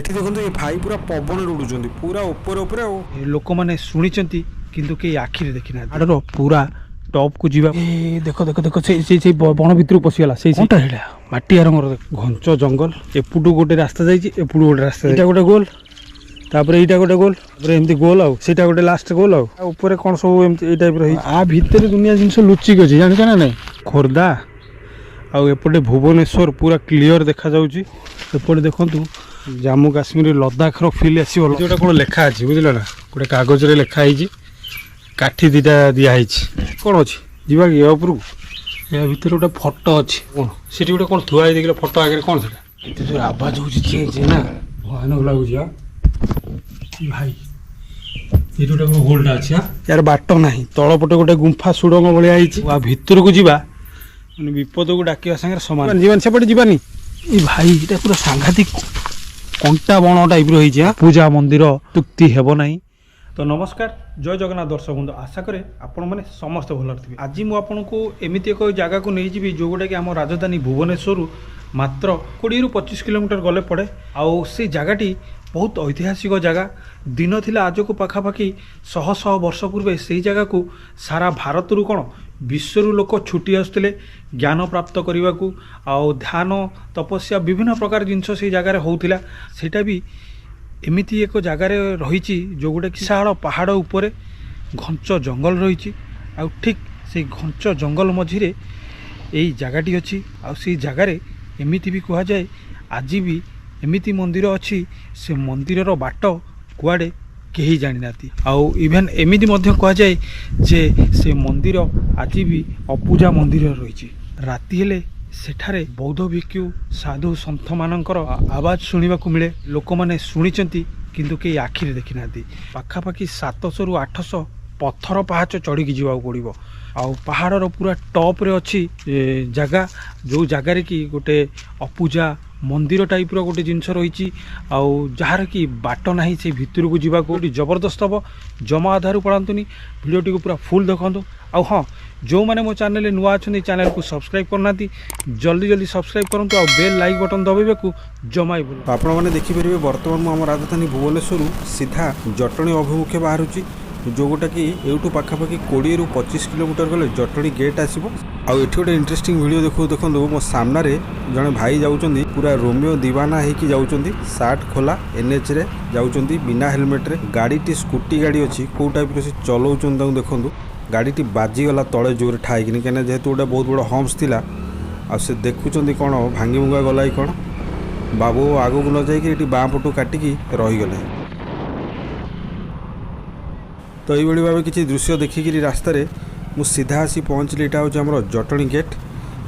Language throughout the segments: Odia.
ଏଠି ଦେଖନ୍ତୁ ଏ ଭାଇ ପୁରା ପବନରେ ଉଡୁଛନ୍ତି ପୁରା ଉପରେ ଉପରେ ଆଉ ଲୋକମାନେ ଶୁଣିଛନ୍ତି କିନ୍ତୁ କେହି ଆଖିରେ ଦେଖିନାହାନ୍ତି। ଆଡ଼ର ପୁରା ଟପ୍ କୁ ଯିବା ଦେଖ ଦେଖ ଦେଖ ସେଇ ବଣ ଭିତରକୁ ପଶିଗଲା। ସେଇ ସେଇଟା ମାଟିଆ ରଙ୍ଗର ଘଞ୍ଚ ଜଙ୍ଗଲ। ଏପଟୁ ଗୋଟେ ରାସ୍ତା ଯାଇଛି, ଏପଟୁ ଗୋଟେ ରାସ୍ତା, ଏଇଟା ଗୋଟେ ଗୋଲ, ତାପରେ ଏଇଟା ଗୋଟେ ଗୋଲ, ତାପରେ ଏମିତି ଗୋଲ ଆଉ ସେଇଟା ଗୋଟେ ଲାଷ୍ଟ ଗୋଲ ଆଉ ଉପରେ କ'ଣ ସବୁ ଏମିତି ଏଇ ଟାଇପ୍ର ହେଇଛି। ଆ ଭିତରେ ଦୁନିଆ ଜିନିଷ ଲୁଚିକି ଅଛି, ଜାଣିଛ ନା ନାଇଁ। ଖୋର୍ଦ୍ଧା ଆଉ ଏପଟେ ଭୁବନେଶ୍ୱର ପୁରା କ୍ଲିଅର ଦେଖାଯାଉଛି। ଏପଟେ ଦେଖନ୍ତୁ ଜାମ୍ମୁ କାଶ୍ମୀର ଲଦାଖର ଫିଲ୍ ଆସିବ। ଯୋଉଟା କ'ଣ ଲେଖା ଅଛି ବୁଝିଲ ନା, ଗୋଟେ କାଗଜରେ ଲେଖା ହେଇଛି, କାଠି ଦିଟା ଦିଆହେଇଛି। କ'ଣ ଅଛି ଯିବା କି ଏ ଉପରକୁ? ଏହା ଭିତରେ ଗୋଟେ ଫଟୋ ଅଛି। କ'ଣ ସେଠି ଗୋଟେ କ'ଣ ଥୁଆ ହେଇଥିଲା ଫଟୋ ଆଗରେ? କ'ଣ ସେଟା ଏତେ ଜୋର ଆବାଜ ହେଉଛି ନା, ଭୟାନକ ଲାଗୁଛି। ଭାଇ ଏଇଠି ଗୋଟେ କ'ଣ ହୋଲଟା ଅଛି। ୟାର ବାଟ ନାହିଁ, ତଳପଟେ ଗୋଟେ ଗୁମ୍ଫା ସୁଡ଼ଙ୍ଗ ଭଳିଆ ହେଇଛି। ଆଉ ଭିତରକୁ ଯିବା ମାନେ ବିପଦକୁ ଡାକିବା ସାଙ୍ଗରେ ସମାନ। ଯିବାନି ସେପଟେ ଯିବାନି। ଏ ଭାଇ ଏଇଟା ପୁରା ସାଂଘାତିକ କଣ୍ଟା ବଣ ଟାଇପ୍ର ହେଇଛି। ପୂଜା ମନ୍ଦିର ତୃପ୍ତି ହେବ ନାହିଁ। ତ ନମସ୍କାର, ଜୟ ଜଗନ୍ନାଥ ଦର୍ଶକ ବନ୍ଧୁ। ଆଶା କରେ ଆପଣମାନେ ସମସ୍ତେ ଭଲରେ ଥିବେ। ଆଜି ମୁଁ ଆପଣଙ୍କୁ ଏମିତି ଏକ ଜାଗାକୁ ନେଇଯିବି ଯେଉଁଗୁଟାକି ଆମ ରାଜଧାନୀ ଭୁବନେଶ୍ୱରରୁ ମାତ୍ର 20ରୁ 25 କିଲୋମିଟର ଗଲେ ପଡ଼େ। ଆଉ ସେ ଜାଗାଟି ବହୁତ ଐତିହାସିକ ଜାଗା। ଦିନ ଥିଲା ଆଜକୁ ପାଖାପାଖି 100 ବର୍ଷ ପୂର୍ବେ ସେହି ଜାଗାକୁ ସାରା ଭାରତରୁ କ'ଣ ବିଶ୍ୱରୁ ଲୋକ ଛୁଟି ଆସୁଥିଲେ ଜ୍ଞାନ ପ୍ରାପ୍ତ କରିବାକୁ। ଆଉ ଧ୍ୟାନ ତପସ୍ୟା ବିଭିନ୍ନ ପ୍ରକାର ଜିନିଷ ସେଇ ଜାଗାରେ ହେଉଥିଲା। ସେଇଟା ବି ଏମିତି ଏକ ଜାଗାରେ ରହିଛି ଯେଉଁଗୁଟାକି ବିଶାଳ ପାହାଡ଼ ଉପରେ ଘଞ୍ଚ ଜଙ୍ଗଲ ରହିଛି। ଆଉ ଠିକ୍ ସେଇ ଘଞ୍ଚ ଜଙ୍ଗଲ ମଝିରେ ଏଇ ଜାଗାଟି ଅଛି। ଆଉ ସେଇ ଜାଗାରେ ଏମିତି ବି କୁହାଯାଏ ଆଜି ବି ଏମିତି ମନ୍ଦିର ଅଛି, ସେ ମନ୍ଦିରର ବାଟ କୁଆଡ଼େ କେହି ଜାଣିନାହାନ୍ତି। ଆଉ ଇଭେନ୍ ଏମିତି ମଧ୍ୟ କୁହାଯାଏ ଯେ ସେ ମନ୍ଦିର ଆଜି ବି ଅପୂଜା ମନ୍ଦିର ରହିଛି। ରାତି ହେଲେ ସେଠାରେ ବୌଦ୍ଧ ଭିକ୍ଷୁ ସାଧୁ ସନ୍ଥମାନଙ୍କର ଆବାଜ ଶୁଣିବାକୁ ମିଳେ। ଲୋକମାନେ ଶୁଣିଛନ୍ତି କିନ୍ତୁ କେହି ଆଖିରେ ଦେଖିନାହାନ୍ତି। ପାଖାପାଖି 700ରୁ 800 ପଥର ପାହାଚ ଚଢ଼ିକି ଯିବାକୁ ପଡ଼ିବ। ଆଉ ପାହାଡ଼ର ପୁରା ଟପ୍ରେ ଅଛି ଜାଗା, ଯେଉଁ ଜାଗାରେ କି ଗୋଟେ ଅପୂଜା ମନ୍ଦିର ଟାଇପ୍ର ଗୋଟେ ଜିନିଷ ରହିଛି। ଆଉ ଯାହାର କି ବାଟ ନାହିଁ ସେ ଭିତରକୁ ଯିବାକୁ। ଏଠି ଜବରଦସ୍ତ ହେବ, ଜମା ଆଧାରୁ ପଳାନ୍ତୁନି, ଭିଡ଼ିଓଟିକୁ ପୁରା ଫୁଲ୍ ଦେଖନ୍ତୁ। ଆଉ ହଁ, ଯେଉଁମାନେ ମୋ ଚ୍ୟାନେଲରେ ନୂଆ ଅଛନ୍ତି ଚ୍ୟାନେଲକୁ ସବସ୍କ୍ରାଇବ୍ କରୁନାହାନ୍ତି ଜଲ୍ଦି ଜଲ୍ଦି ସବସ୍କ୍ରାଇବ୍ କରନ୍ତୁ। ଆଉ ବେଲ୍ ଲାଇକ୍ ବଟନ୍ ଦବାଇବାକୁ ଜମା ଭୁଲ। ଆପଣମାନେ ଦେଖିପାରିବେ ବର୍ତ୍ତମାନ ମୁଁ ଆମ ରାଜଧାନୀ ଭୁବନେଶ୍ୱରରୁ ସିଧା ଜଟଣୀ ଅଭିମୁଖେ ବାହାରୁଛି, ଯେଉଁଟାକି ଏଇଠୁ ପାଖାପାଖି 20ରୁ 25 କିଲୋମିଟର ଗଲେ ଜଟଣୀ ଗେଟ୍ ଆସିବ। ଆଉ ଏଠି ଗୋଟେ ଇଣ୍ଟରେଷ୍ଟିଂ ଭିଡ଼ିଓ ଦେଖନ୍ତୁ, ମୋ ସାମ୍ନାରେ ଜଣେ ଭାଇ ଯାଉଛନ୍ତି, ପୁରା ରୋମିଓ ଦିୱାନା ହେଇକି ଯାଉଛନ୍ତି, ସାର୍ଟ ଖୋଲା, NHରେ ଯାଉଛନ୍ତି ବିନା ହେଲମେଟ୍ରେ। ଗାଡ଼ିଟି ସ୍କୁଟି ଗାଡ଼ି ଅଛି, କେଉଁ ଟାଇପ୍ର ସେ ଚଲାଉଛନ୍ତି ତାଙ୍କୁ ଦେଖନ୍ତୁ। ଗାଡ଼ିଟି ବାଜିଗଲା ତଳେ ଜୋରରେ ଠାଇକିନି, କାହିଁକିନା ଯେହେତୁ ଗୋଟେ ବହୁତ ବଡ଼ ହମ୍ପସ୍ ଥିଲା। ଆଉ ସେ ଦେଖୁଛନ୍ତି କ'ଣ ଭାଙ୍ଗି ଭୁଙ୍ଗା ଗଲା କି କ'ଣ। ବାବୁ ଆଗକୁ ନ ଯାଇକି ଏଠି ବାଁ ପଟୁ କାଟିକି ରହିଗଲେ। ତ ଏଇଭଳି ଭାବେ କିଛି ଦୃଶ୍ୟ ଦେଖିକିରି ରାସ୍ତାରେ ମୁଁ ସିଧା ଆସି ପହଞ୍ଚିଲି। ଏଇଟା ହେଉଛି ଆମର ଜଟଣୀ ଗେଟ୍।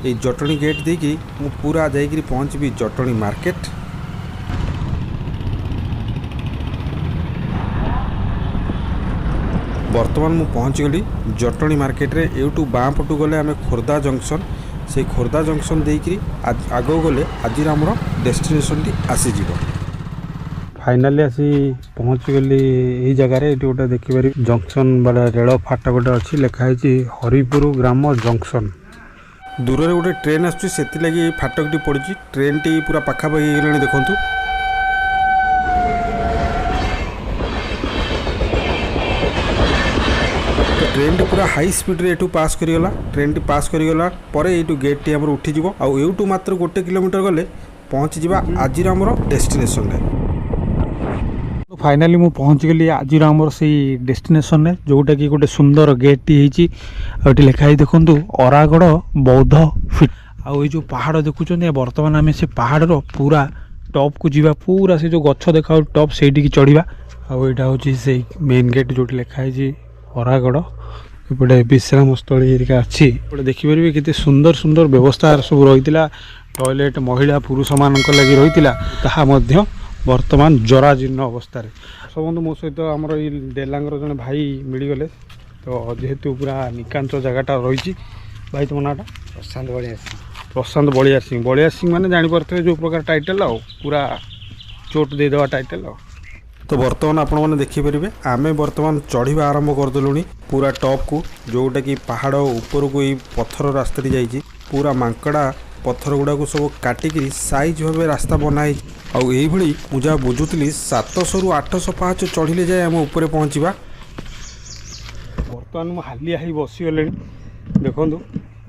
ଏଇ ଜଟଣୀ ଗେଟ୍ ଦେଇକି ମୁଁ ପୁରା ଯାଇକିରି ପହଞ୍ଚିବି ଜଟଣୀ ମାର୍କେଟ। ବର୍ତ୍ତମାନ ମୁଁ ପହଞ୍ଚିଗଲି ଜଟଣୀ ମାର୍କେଟରେ। ଏଇଠୁ ବାଁ ପଟୁ ଗଲେ ଆମେ ଖୋର୍ଦ୍ଧା ଜଙ୍କସନ୍, ସେଇ ଖୋର୍ଦ୍ଧା ଜଙ୍କସନ୍ ଦେଇକିରି ଆଗକୁ ଗଲେ ଆଜିର ଆମର ଡେଷ୍ଟିନେସନ୍ଟି ଆସିଯିବ। ଫାଇନାଲି ଆସି ପହଞ୍ଚିଗଲି ଏଇ ଜାଗାରେ। ଏଠି ଗୋଟେ ଦେଖିପାରିବି ଜଙ୍କସନ୍ ବାଲା ରେଳ ଫାଟ ଗୋଟେ ଅଛି, ଲେଖା ହେଇଛି ହରିପୁର ଗ୍ରାମ ଜଙ୍କସନ୍। ଦୂରରେ ଗୋଟେ ଟ୍ରେନ୍ ଆସୁଛି, ସେଥିଲାଗି ଏଇ ଫାଟକଟି ପଡ଼ିଛି। ଟ୍ରେନ୍ଟି ପୁରା ପାଖାପାଖି ହେଇଗଲାଣି ଦେଖନ୍ତୁ। ट्रेन पूरा हाई स्पीड रे एठू पास करिगला। ट्रेन टी पास करिगला परे एठू गेट टी हमर उठी जिवो। आ एठू मात्र 1 किलोमीटर गले पहुंची जिबा आजिर हमर डेस्टिनेशन रे। तो फाइनाली मु पहुंच गली आजिर हमर सेही डेस्टिनेशन रे, जोटा कि गोटे सुंदर गेट टी हेची। आठी लेखाई देखंतु अरागड़ बौद्ध फिट। आ ए जो पहाड़ देखुचन वर्तमान आम से पहाड़ रो पूरा टॉप को जीवा, पूरा से जो गछ देखा टॉप सेठी की चढ़ीबा। आ एटा होची से मेन गेट जोटी लेखाई अरागड़। एपटे विश्राम स्थली हेरिका अच्छी। एपटे देखिपारे केते सुंदर सुंदर व्यवस्था सब रही। टॉयलेट महिला पुरुष मान लगी रही, ताहा मध्य वर्तमान जराजीर्ण अवस्था। सब बंधु मो सहित आमर डेलांगर जने भाई मिलगले। तो जेहेतु पूरा निकांच जगटा रही। भाई तुम नाटा? प्रशांत बलिया सिंह। प्रशांत बलिया सिंह। बलिया सिंह मैंने जापे जो प्रकार टाइटल आ पूरा चोट दे देवा टाइटल आ। तो बर्तमान आपण मैंने देखिपारे आमे बर्तमान चढ़ा आरंभ करदेलु पूरा टॉप को, जोटा कि पहाड़ ऊपर को ये पत्थर रास्ता जाइए। पूरा मांकड़ा पत्थर गुड़ा को सब काटिकी साइज भाव रास्ता बनाई। ଆଉ ଏଇଭଳି ମୁଁ ଯାହା ବୁଝୁଥିଲି 700 ରୁ 800 ପାହାଚ ଚଢ଼ିଲେ ଯାଏ ଆମ ଉପରେ ପହଞ୍ଚିବା। ବର୍ତ୍ତମାନ ମୁଁ ହାଲିଆ ହେଇ ବସିଗଲେଣି। ଦେଖନ୍ତୁ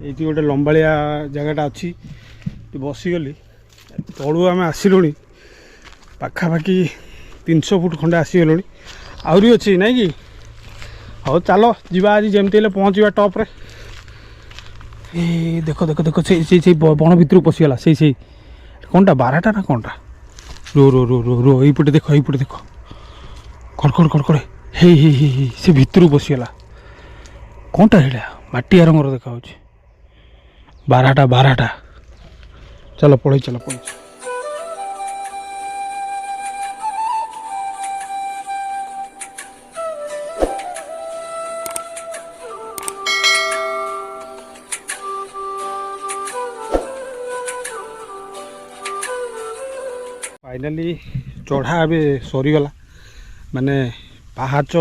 ଏଇଠି ଗୋଟେ ଲମ୍ବାଳିଆ ଜାଗାଟା ଅଛି, ବସିଗଲି। ତଳୁ ଆମେ ଆସିଲୁଣି ପାଖାପାଖି 300 ଫୁଟ ଖଣ୍ଡେ ଆସିଗଲୁଣି, ଆହୁରି ଅଛି ନାଇଁ କି? ହଉ ଚାଲ ଯିବା, ଆଜି ଯେମିତି ହେଲେ ପହଞ୍ଚିବା ଟପ୍ରେ। ଏ ଦେଖ ଦେଖ ଦେଖ ସେଇ ସେଇ ସେଇ ବଣ ଭିତରକୁ ପଶିଗଲା। ସେଇ ସେଇ କ'ଣଟା ବାରାଟା ନା କ'ଣଟା? ରୋ ରୋ ରୋ ରୋ ରୋ ଏଇପଟେ ଦେଖ, ଏଇପଟେ ଦେଖ, ଖଡ଼ଖଡ଼ ଖଡ଼ଖଡ଼ ହେଇ ହେଇ ହେଇ ହେଇ ସେ ଭିତରକୁ ପଶିଗଲା। କ'ଣଟା ସେଇଟା? ମାଟିଆ ରଙ୍ଗର ଦେଖାଯାଉଛି। ବାରାଟା ବାରାଟା। ଚାଲ ପଳେଇ ଚାଲ ପଳେଇ ଚାଲ। फाइनाली चढ़ा ए सरीगला। माने पाहाच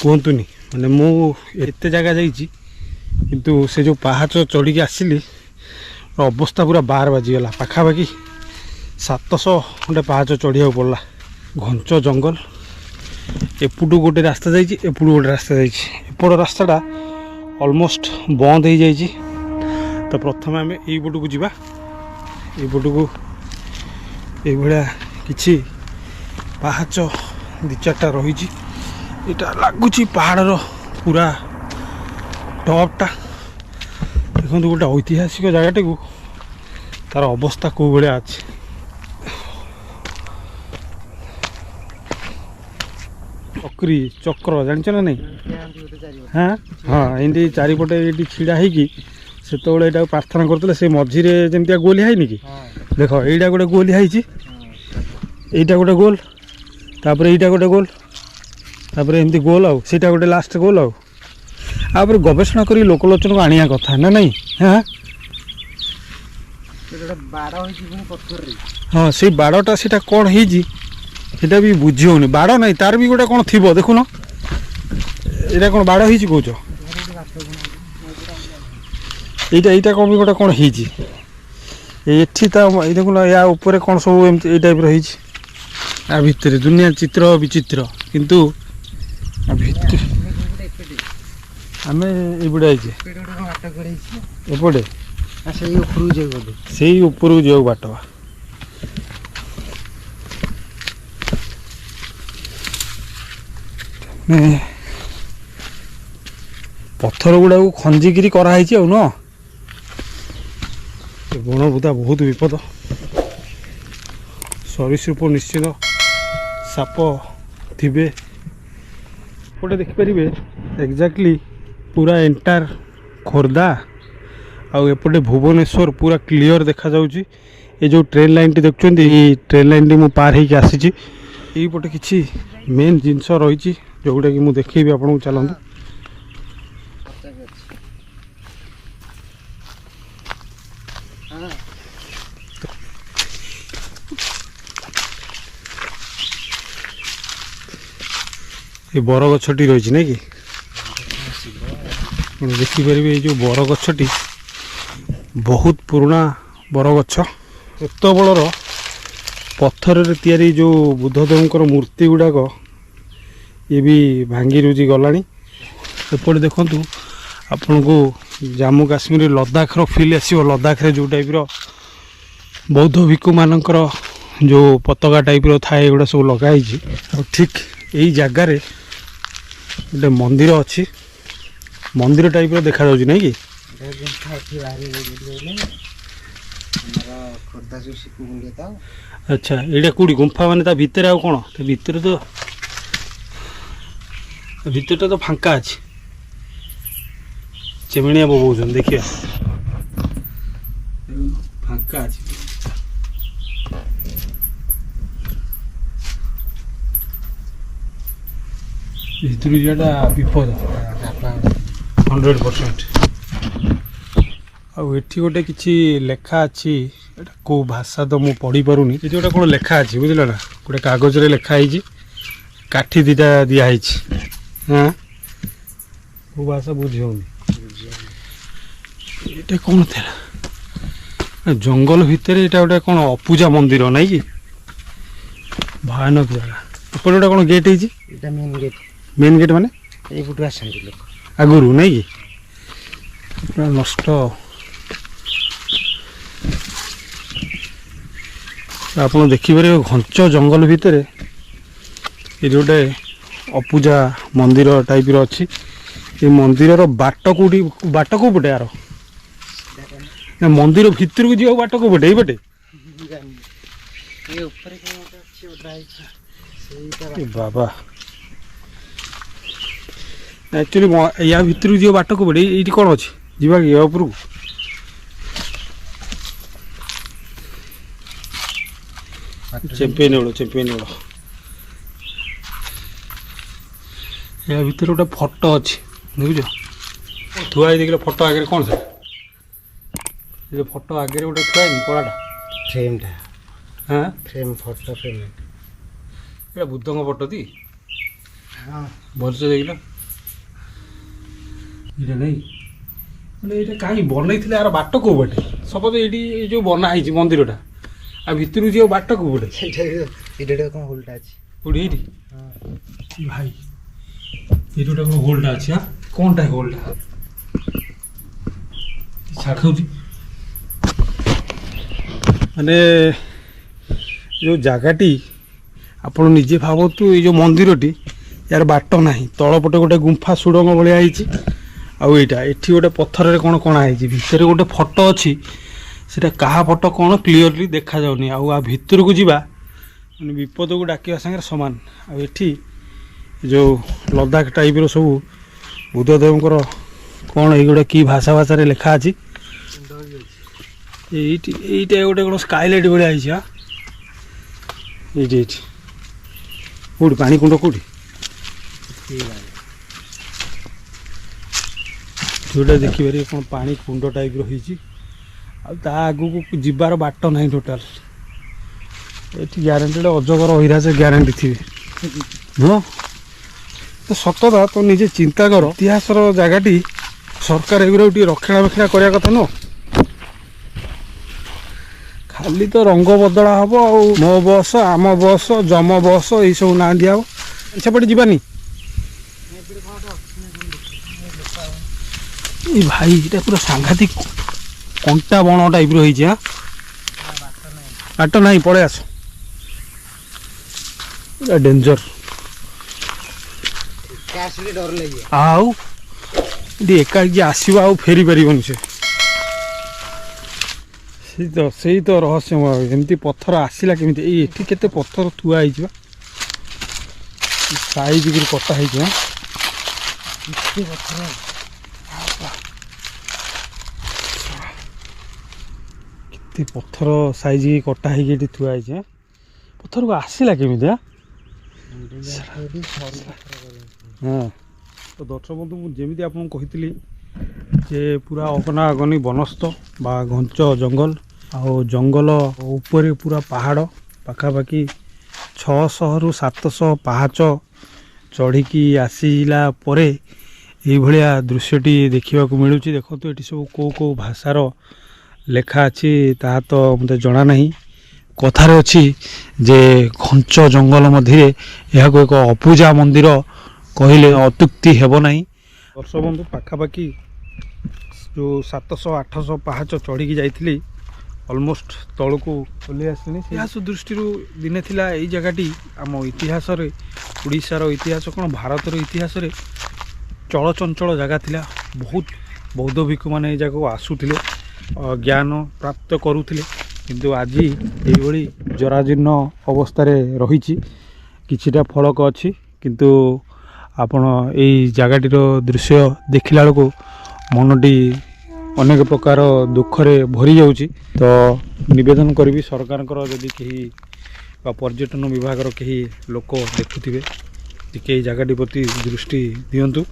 कहतुनि माने मु एते जगह जाइछि किंतु से जो पाहाच चढ़ी आसिली अवस्था पूरा 12 बाजीगला। पाखापाखि 700 खंडे पाहाच चढ़िया पड़ला। घंच जंगल, एपटू गोटे रास्ता जाइछि, एपटू गोटे रास्ता जाइछि। एपट रास्ताटा ऑलमोस्ट बंद हो जाइछि। तो प्रथम आम यपटू जावा। यपटू ये किसी पाहाच 2-4टा रही। यहाँ लगुच पहाड़ पूरा टॉपटा। देखो गोटे ऐतिहासिक जगह को तार अवस्था कौ भाया अच्छी। चक्री चक्र जान ना नहीं? हाँ हाँ एमती चारिपटे ये छिड़ा होगी से प्रार्थना करते से मझीरे जमती गोली है कि देख यहीटा गोटे गोल है, यहीटा गोटे गोल, तापर यहीटा गोटे गोल, तापर एमती गोल आईटा गोटे लास्ट गोल आपर गवेषणा कर लोकलोचन को आनिया कथा ना नहीं? हाँ हाँ से बाड़टा से कौन होटा भी बुझी होनी। बाड़ नहीं तार भी गोटे कौन थी देखुन, यहाँ कौन बाड़ हो कौच यहीटा कौन भी गोटे कौन हो एठी देखुन या ऊपर कौन सब एम टाइप रही भितर दुनिया चित्र विचित्र किंतु आम एपटे आइए एपटे से ऊपर जाओ बाट पत्थर गुड़ा खंजिकी कराई न बणबुदा बहुत विपद। सरीसृप निश्चित साप थिबे गोटे देखिपारे एक्जाक्टली पूरा एंटायर खोर्धा आउपटे भुवनेश्वर पूरा क्लीयर देखा जाउची। ये जो ट्रेन लाइन टी देखुं ये ट्रेन लाइन टी मु पार होकर आसी। यहीपटे किसी मेन जिनस रही जोटा कि मुझे देखी आपको चलतु। ये बर गछटी रही ना कि देखिपारे ये जो बर गछटी बहुत पुराना बर गछ। एत बड़र पत्थर तैयारी जो बुद्धदेवंकर मूर्ति गुड़ाक ये भी भांगी रुजी गलानी। एपटे देखु आपण को जम्मू काश्मीर लद्दाखर फिल आसो। लद्दाख जो टाइप बौद्ध भिक्षु मानकर जो पताका टाइप थाए एगुड़ा सब लगाई। ठीक यही जगार गोटे मंदिर अच्छी, मंदिर टाइप देखा जाऊँ नहीं कि अच्छा ये कौटी गुंफा माने भितर आउ कौन भितर तो भितर तो फांका अच्छी चेमणिया बोबाउछन देखिए फांका अच्छी। भितर जाटा विपद 100%। आठी गोटे किसी लेखा अच्छी को भाषा तो मुझे पढ़ी पारूनी। ये गोटे कौन लेखा अच्छी बुझल ना गोटे कागज रे लेखाई काठी दीटा दिखाई। हाँ को भाषा बुझी ये कौन था जंगल भितर यहाँ गोटे कौन अपूजा मंदिर नहीं कि ଭୟାନକ ଜାଗା। ଏପଟେ ଗୋଟେ କ'ଣ ଗେଟ୍ ହେଇଛି? এটা মেন গেট, ମେନ୍ ଗେଟ୍ ମାନେ এইপଟୁ ଆସନ୍ତି ଲୋକ। ଆଗରୁ ନାଇଁ କି? ପୁରା ନଷ୍ଟ। ଆପଣ ଦେଖିପାରିବେ ଘଞ୍ଚ ଜଙ୍ଗଲ ଭିତରେ ଏଠି ଗୋଟେ ଅପୂଜା ମନ୍ଦିର ଟାଇପ୍ର ଅଛି। ଏ ମନ୍ଦିରର ବାଟ କେଉଁଠି, ବାଟ କେଉଁ ପଟେ ଆର? ନା ମନ୍ଦିର ଭିତରକୁ ଯିବାକୁ ବାଟ କେଉଁ ପଟେ? ଏଇପଟେ? ଏ ଉପରେ କ'ଣ ଗୋଟେ ଅଛି, ଓଦା ହେଇଛି ସେଇଟା। ଏ ବାବା, ଆକ୍ଚୁଆଲି ୟା ଭିତରକୁ ଯିବ ବାଟ କେଉଁ ପଟେ? ଏଇଠି କ'ଣ ଅଛି ଯିବା କି ୟା ଉପରକୁ? ଚେମ୍ପିୟନ ବେଳ ୟା ଭିତରେ ଗୋଟେ ଫଟୋ ଅଛି, ଦେଖୁଛ? ଥୁଆ ହେଇ ଦେଖିଲ ଫଟୋ ଆଗରେ କ'ଣ ସାର୍? ଏ ଯେଉଁ ଫଟୋ ଆଗରେ ଗୋଟେ ଥୁଆ ହେଇନି କଳାଟା? ଫ୍ରେମ୍ଟା, ହଁ ଫ୍ରେମ୍, ଫଟୋ ଫ୍ରେମ୍। ଏଇଟା ବୁଦ୍ଧଙ୍କ ଫଟୋ ତି? ହଁ, ଭଲସେ ଦେଖିଲ ଏଇଟା ନାଇଁ? ମାନେ ଏଇଟା କାହିଁ ବନେଇଥିଲେ? ଆର ବାଟ କେଉଁ ବାଟେ? ସପୋଜ ଏଇଠି ଏଇ ଯେଉଁ ବନା ହେଇଛି ମନ୍ଦିରଟା, ଆଉ ଭିତରକୁ ଯିବ ବାଟ କେଉଁ ପଟେ? ସେଇଟା କ'ଣ ହୋଲଟା ଅଛି? କୋଉଠି? ଏଇଠି? ହଁ, ଭାଇ ଏଇଠି ଗୋଟେ କ'ଣ ହୋଲଟା ଅଛି? ହଁ, କ'ଣଟା ହୋଲଟା? ଛାଡ଼ୁଛି ମାନେ ଯେଉଁ ଜାଗାଟି ଆପଣ ନିଜେ ଭାବନ୍ତୁ, ଏଇ ଯେଉଁ ମନ୍ଦିରଟି ୟାର ବାଟ ନାହିଁ, ତଳପଟେ ଗୋଟେ ଗୁମ୍ଫା ସୁଡ଼ଙ୍ଗ ଭଳିଆ ହେଇଛି, ଆଉ ଏଇଟା ଏଠି ଗୋଟେ ପଥରରେ କ'ଣ କଣା ହେଇଛି, ଭିତରେ ଗୋଟେ ଫଟୋ ଅଛି, ସେଟା କାହା ଫଟୋ କ'ଣ କ୍ଲିଅରଲି ଦେଖାଯାଉନି। ଆଉ ଆ ଭିତରକୁ ଯିବା ମାନେ ବିପଦକୁ ଡାକିବା ସାଙ୍ଗରେ ସମାନ। ଆଉ ଏଠି ଯେଉଁ ଲଦାଖ ଟାଇପ୍ର ସବୁ ବୁଦ୍ଧଦେବଙ୍କର କ'ଣ ଏଇଗୁଡ଼ା କି ଭାଷାରେ ଲେଖା ଅଛି? এইটা ଗୋଟେ କ'ଣ ସ୍କାଇଲାଇଟ୍ ଭଳିଆ ହେଇଛି। ହଁ, ଏଇଠି କେଉଁଠି ପାଣି କୁଣ୍ଡ କେଉଁଠି? ଯେଉଁଟା ଦେଖିପାରିବେ କ'ଣ ପାଣି କୁଣ୍ଡ ଟାଇପ୍ର ହେଇଛି, ଆଉ ତା ଆଗକୁ ଯିବାର ବାଟ ନାହିଁ ଟୋଟାଲ୍। ଏଠି ଗ୍ୟାରେଣ୍ଟେଡ଼ ଅଜଗର ଅହିରାଜ ଗ୍ୟାରେଣ୍ଟି ଥିବେ। ହଁ ସତତା, ତ ନିଜେ ଚିନ୍ତା କର, ଇତିହାସର ଜାଗାଟି ସରକାର ଏଗୁଡ଼ାକୁ ଟିକେ ରକ୍ଷଣାବେକ୍ଷଣା କରିବା କଥା ନୁହଁ? ଖାଲି ତ ରଙ୍ଗ ବଦଳା ହେବ, ଆଉ ମୋ ବସ, ଆମ ବସ, ଜମ ବସ ଏଇସବୁ ନାଁ ଦିଆହେବ। ସେପଟେ ଯିବାନି? ଏ ଭାଇ ଏଇଟା ପୁରା ସାଂଘାତିକ କଣ୍ଟା ବଣ ଟାଇପ୍ର ହେଇଛି। ହଁ, ବାଟ ନାହିଁ, ପଳେଇ ଆସ, ପୁରା ଡେଞ୍ଜର। ଡର ଲାଗିବ। ଆଉ ଏଠି ଏକାକି ଆସିବ, ଆଉ ଫେରି ପାରିବନି ସେ। ସେଇ ତ ରହସ୍ୟମୟ। ଏମିତି ପଥର ଆସିଲା କେମିତି? ଏଇ ଏଠି କେତେ ପଥର ଥୁଆ ହେଇଛି ବା, ସାଇଜ କରି କଟା ହେଇଛି। କେତେ ପଥର ସାଇଜ କଟା ହେଇକି ଏଠି ଥୁଆ ହେଇଛି। ପଥରକୁ ଆସିଲା କେମିତି? ହଁ, ତ ଦର୍ଶକ ବନ୍ଧୁ, ମୁଁ ଯେମିତି ଆପଣଙ୍କୁ କହିଥିଲି ଯେ ପୁରା ଅଗନାଗନି ବନସ୍ଥ ବା ଘଞ୍ଚ ଜଙ୍ଗଲ, ଆଉ ଜଙ୍ଗଲ ଉପରେ ପୁରା ପାହାଡ଼, ପାଖାପାଖି 600ରୁ 700 ପାହାଚ ଚଢ଼ିକି ଆସିଲା ପରେ ଏଇଭଳିଆ ଦୃଶ୍ୟଟି ଦେଖିବାକୁ ମିଳୁଛି। ଦେଖନ୍ତୁ ଏଠି ସବୁ କେଉଁ ଭାଷାର ଲେଖା ଅଛି ତାହା ତ ମୋତେ ଜଣା ନାହିଁ। କଥାରେ ଅଛି ଯେ ଘଞ୍ଚ ଜଙ୍ଗଲ ମଧ୍ୟରେ ଏହାକୁ ଏକ ଅପୂଜା ମନ୍ଦିର କହିଲେ ଅତ୍ୟୁକ୍ତି ହେବ ନାହିଁ। ଦର୍ଶକ ବନ୍ଧୁ, ପାଖାପାଖି ଯେଉଁ 700-800 ପାହାଚ ଚଢ଼ିକି ଯାଇଥିଲି, ଅଲମୋଷ୍ଟ ତଳକୁ ଓହ୍ଲେଇ ଆସିଲିଣି। ଇତିହାସ ଦୃଷ୍ଟିରୁ ଦିନେ ଥିଲା ଏଇ ଜାଗାଟି ଆମ ଇତିହାସରେ, ଓଡ଼ିଶାର ଇତିହାସ କ'ଣ ଭାରତର ଇତିହାସରେ ଚଳଚଞ୍ଚଳ ଜାଗା ଥିଲା। ବହୁତ ବୌଦ୍ଧ ଭିକ୍ଷୁମାନେ ଏଇ ଜାଗାକୁ ଆସୁଥିଲେ, ଜ୍ଞାନ ପ୍ରାପ୍ତ କରୁଥିଲେ, କିନ୍ତୁ ଆଜି ଏଇଭଳି ଜରାଜୀର୍ଣ୍ଣ ଅବସ୍ଥାରେ ରହିଛି। କିଛିଟା ଫଳକ ଅଛି, କିନ୍ତୁ ଆପଣ ଏଇ ଜାଗାଟିର ଦୃଶ୍ୟ ଦେଖିଲା ବେଳକୁ ମନଟି ଅନେକ ପ୍ରକାର ଦୁଃଖରେ ଭରି ଯାଉଛି। ତ ନିବେଦନ କରିବି, ସରକାରଙ୍କର ଯଦି କେହି ବା ପର୍ଯ୍ୟଟନ ବିଭାଗର କେହି ଲୋକ ଦେଖୁଥିବେ, ଟିକେ ଏଇ ଜାଗାଟି ପ୍ରତି ଦୃଷ୍ଟି ଦିଅନ୍ତୁ।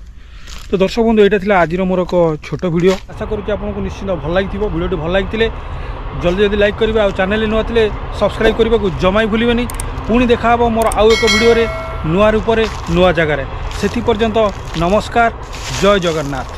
ତ ଦର୍ଶକ ବନ୍ଧୁ, ଏଇଟା ଥିଲା ଆଜିର ମୋର ଏକ ଛୋଟ ଭିଡ଼ିଓ। ଆଶା କରୁଛି ଆପଣଙ୍କୁ ନିଶ୍ଚିନ୍ତ ଭଲ ଲାଗିଥିବ। ଭିଡ଼ିଓଟି ଭଲ ଲାଗିଥିଲେ ଜଲ୍ଦି ଲାଇକ୍ କରିବେ, ଆଉ ଚ୍ୟାନେଲରେ ନୂଆ ଥିଲେ ସବସ୍କ୍ରାଇବ୍ କରିବାକୁ ଜମା ଭୁଲିବେନି। ପୁଣି ଦେଖା ହେବ ମୋର ଆଉ ଏକ ଭିଡ଼ିଓରେ, ନୂଆ ରୂପରେ, ନୂଆ ଜାଗାରେ। ସେଥିପର୍ଯ୍ୟନ୍ତ ନମସ୍କାର, ଜୟ ଜଗନ୍ନାଥ।